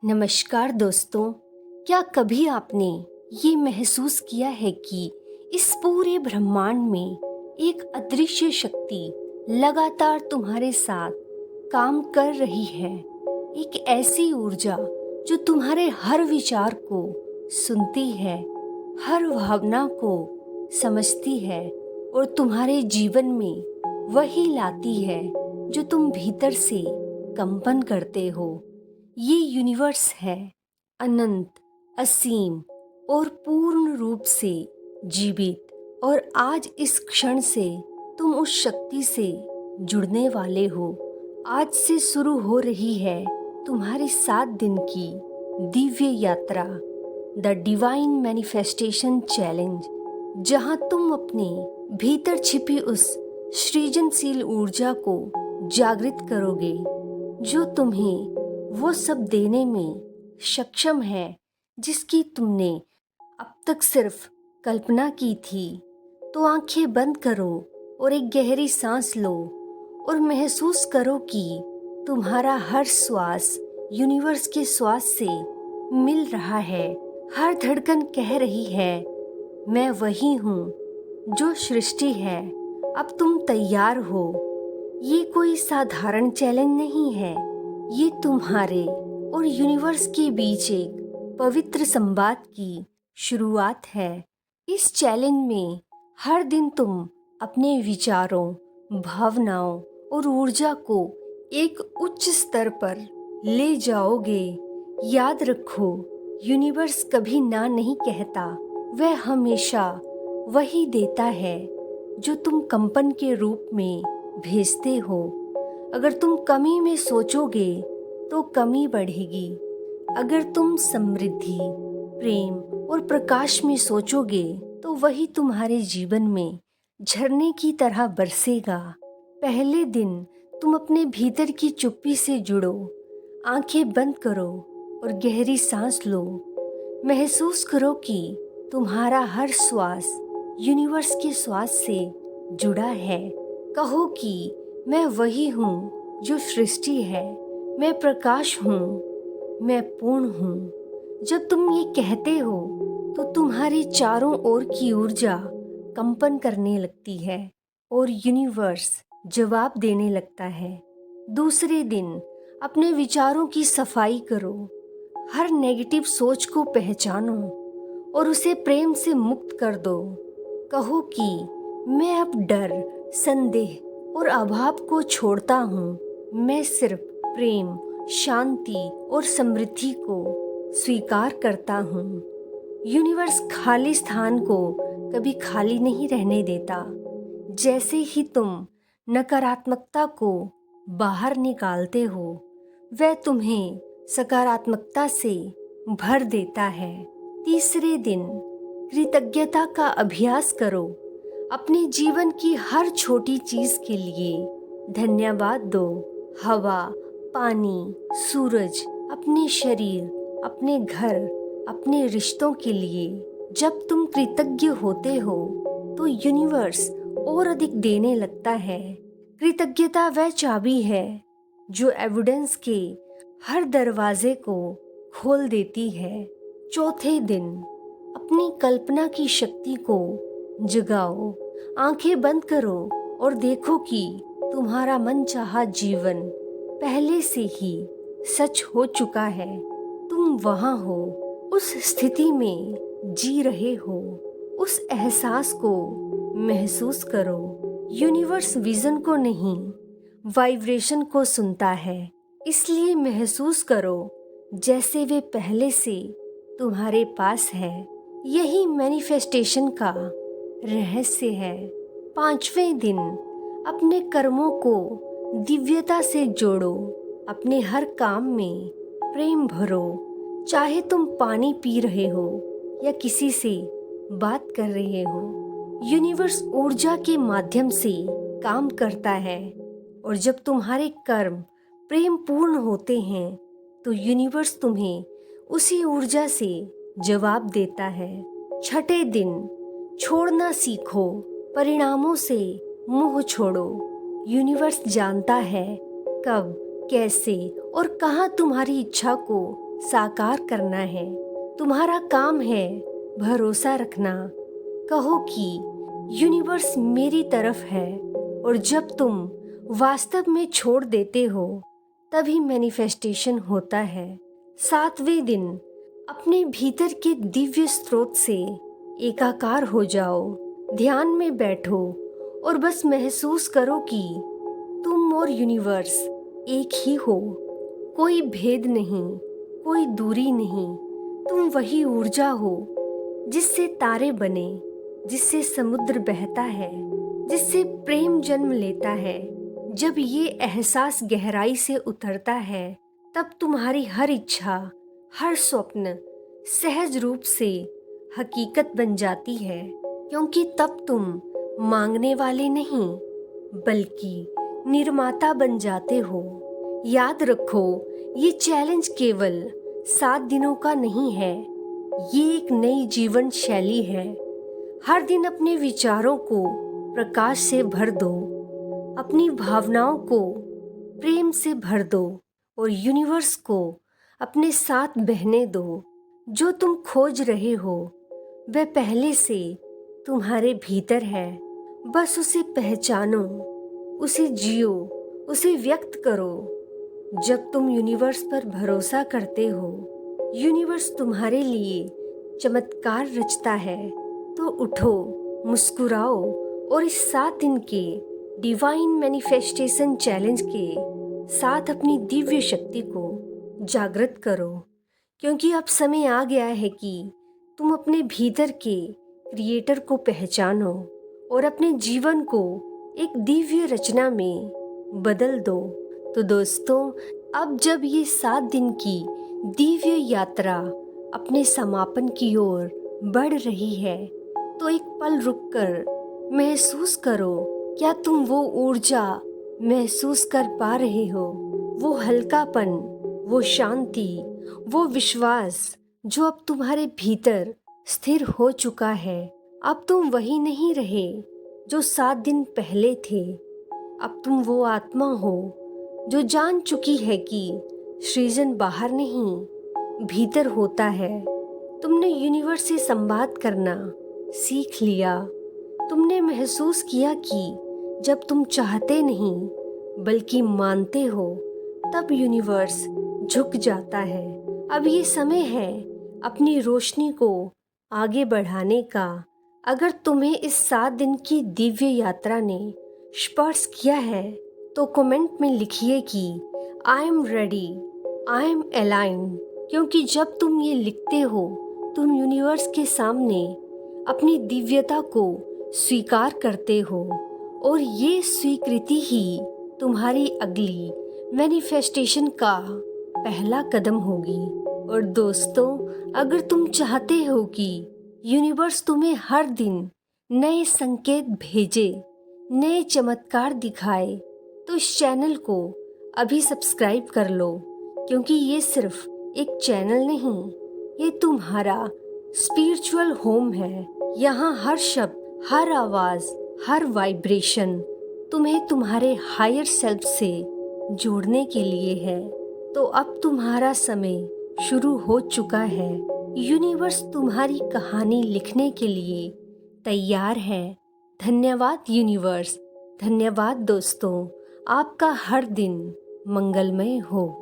नमस्कार दोस्तों। क्या कभी आपने ये महसूस किया है कि इस पूरे ब्रह्मांड में एक अदृश्य शक्ति लगातार तुम्हारे साथ काम कर रही है? एक ऐसी ऊर्जा जो तुम्हारे हर विचार को सुनती है, हर भावना को समझती है और तुम्हारे जीवन में वही लाती है जो तुम भीतर से कंपन करते हो। ये यूनिवर्स है, अनंत, असीम और पूर्ण रूप से जीवित। और आज इस क्षण से तुम उस शक्ति से जुड़ने वाले हो। आज से शुरू हो रही है तुम्हारी 7 दिन की दिव्य यात्रा, द डिवाइन मैनिफेस्टेशन चैलेंज, जहां तुम अपने भीतर छिपी उस सृजनशील ऊर्जा को जागृत करोगे जो तुम्हें वो सब देने में सक्षम है जिसकी तुमने अब तक सिर्फ कल्पना की थी। तो आंखें बंद करो और एक गहरी सांस लो और महसूस करो कि तुम्हारा हर श्वास यूनिवर्स के श्वास से मिल रहा है। हर धड़कन कह रही है, मैं वही हूँ जो सृष्टि है। अब तुम तैयार हो। ये कोई साधारण चैलेंज नहीं है, ये तुम्हारे और यूनिवर्स के बीच एक पवित्र संवाद की शुरुआत है। इस चैलेंज में हर दिन तुम अपने विचारों, भावनाओं और ऊर्जा को एक उच्च स्तर पर ले जाओगे। याद रखो, यूनिवर्स कभी ना नहीं कहता, वह हमेशा वही देता है जो तुम कंपन के रूप में भेजते हो। अगर तुम कमी में सोचोगे तो कमी बढ़ेगी। अगर तुम समृद्धि, प्रेम और प्रकाश में सोचोगे तो वही तुम्हारे जीवन में झरने की तरह बरसेगा। पहले दिन तुम अपने भीतर की चुप्पी से जुड़ो। आंखें बंद करो और गहरी सांस लो। महसूस करो कि तुम्हारा हर श्वास यूनिवर्स के श्वास से जुड़ा है। कहो कि मैं वही हूँ जो सृष्टि है, मैं प्रकाश हूँ, मैं पूर्ण हूँ। जब तुम ये कहते हो तो तुम्हारी चारों ओर की ऊर्जा कंपन करने लगती है और यूनिवर्स जवाब देने लगता है। दूसरे दिन अपने विचारों की सफाई करो। हर नेगेटिव सोच को पहचानो और उसे प्रेम से मुक्त कर दो। कहो कि मैं अब डर, संदेह और अभाव को छोड़ता हूँ। मैं सिर्फ प्रेम, शांति और समृद्धि को स्वीकार करता हूँ। यूनिवर्स खाली स्थान को कभी खाली नहीं रहने देता। जैसे ही तुम नकारात्मकता को बाहर निकालते हो, वह तुम्हें सकारात्मकता से भर देता है। तीसरे दिन कृतज्ञता का अभ्यास करो। अपने जीवन की हर छोटी चीज के लिए धन्यवाद दो। हवा, पानी, सूरज, अपने शरीर, अपने घर, अपने रिश्तों के लिए। जब तुम कृतज्ञ होते हो तो यूनिवर्स और अधिक देने लगता है। कृतज्ञता वह चाबी है जो एविडेंस के हर दरवाजे को खोल देती है। चौथे दिन अपनी कल्पना की शक्ति को जगाओ। आंखें बंद करो और देखो कि तुम्हारा मनचाहा जीवन पहले से ही सच हो चुका है। तुम वहां हो, उस स्थिति में जी रहे हो। उस एहसास को महसूस करो। यूनिवर्स विजन को नहीं, वाइब्रेशन को सुनता है। इसलिए महसूस करो जैसे वे पहले से तुम्हारे पास है। यही मैनिफेस्टेशन का रहस्य है। 5वें दिन अपने कर्मों को दिव्यता से जोड़ो। अपने हर काम में प्रेम भरो। चाहे तुम पानी पी रहे हो या किसी से बात कर रहे हो, यूनिवर्स ऊर्जा के माध्यम से काम करता है। और जब तुम्हारे कर्म प्रेम पूर्ण होते हैं तो यूनिवर्स तुम्हें उसी ऊर्जा से जवाब देता है। 6ठे दिन छोड़ना सीखो। परिणामों से मुंह छोड़ो। यूनिवर्स जानता है कब, कैसे और कहाँ तुम्हारी इच्छा को साकार करना है। तुम्हारा काम है भरोसा रखना। कहो कि यूनिवर्स मेरी तरफ है, और जब तुम वास्तव में छोड़ देते हो तभी मैनिफेस्टेशन होता है। 7वें दिन अपने भीतर के दिव्य स्रोत से एकाकार हो जाओ। ध्यान में बैठो और बस महसूस करो कि तुम और यूनिवर्स एक ही हो। कोई भेद नहीं, कोई दूरी नहीं। तुम वही ऊर्जा हो जिससे तारे बने, जिससे समुद्र बहता है, जिससे प्रेम जन्म लेता है। जब ये एहसास गहराई से उतरता है तब तुम्हारी हर इच्छा, हर स्वप्न सहज रूप से हकीकत बन जाती है, क्योंकि तब तुम मांगने वाले नहीं बल्कि निर्माता बन जाते हो। याद रखो, ये चैलेंज केवल 7 दिनों का नहीं है, ये एक नई जीवन शैली है। हर दिन अपने विचारों को प्रकाश से भर दो, अपनी भावनाओं को प्रेम से भर दो और यूनिवर्स को अपने साथ बहने दो। जो तुम खोज रहे हो वह पहले से तुम्हारे भीतर है। बस उसे पहचानो, उसे जियो, उसे व्यक्त करो। जब तुम यूनिवर्स पर भरोसा करते हो, यूनिवर्स तुम्हारे लिए चमत्कार रचता है। तो उठो, मुस्कुराओ और इस 7 दिन के डिवाइन मैनिफेस्टेशन चैलेंज के साथ अपनी दिव्य शक्ति को जागृत करो, क्योंकि अब समय आ गया है कि तुम अपने भीतर के क्रिएटर को पहचानो और अपने जीवन को एक दिव्य रचना में बदल दो। तो दोस्तों, अब जब ये 7 दिन की दिव्य यात्रा अपने समापन की ओर बढ़ रही है, तो एक पल रुककर महसूस करो, क्या तुम वो ऊर्जा महसूस कर पा रहे हो? वो हल्कापन, वो शांति, वो विश्वास जो अब तुम्हारे भीतर स्थिर हो चुका है। अब तुम वही नहीं रहे जो 7 दिन पहले थे। अब तुम वो आत्मा हो जो जान चुकी है कि सृजन बाहर नहीं, भीतर होता है। तुमने यूनिवर्स से संवाद करना सीख लिया। तुमने महसूस किया कि जब तुम चाहते नहीं बल्कि मानते हो, तब यूनिवर्स झुक जाता है। अब ये समय है अपनी रोशनी को आगे बढ़ाने का। अगर तुम्हें इस 7 दिन की दिव्य यात्रा ने स्पर्श किया है तो कमेंट में लिखिए कि I am ready, I am aligned. क्योंकि जब तुम ये लिखते हो, तुम यूनिवर्स के सामने अपनी दिव्यता को स्वीकार करते हो, और ये स्वीकृति ही तुम्हारी अगली मैनिफेस्टेशन का पहला कदम होगी। और दोस्तों, अगर तुम चाहते हो कि यूनिवर्स तुम्हें हर दिन नए संकेत भेजे, नए चमत्कार दिखाए, तो इस चैनल को अभी सब्सक्राइब कर लो, क्योंकि ये सिर्फ एक चैनल नहीं, ये तुम्हारा स्पिरिचुअल होम है। यहाँ हर शब्द, हर आवाज, हर वाइब्रेशन तुम्हें तुम्हारे हायर सेल्फ से जोड़ने के लिए है। तो अब तुम्हारा समय शुरू हो चुका है। यूनिवर्स तुम्हारी कहानी लिखने के लिए तैयार है। धन्यवाद यूनिवर्स, धन्यवाद दोस्तों। आपका हर दिन मंगलमय हो।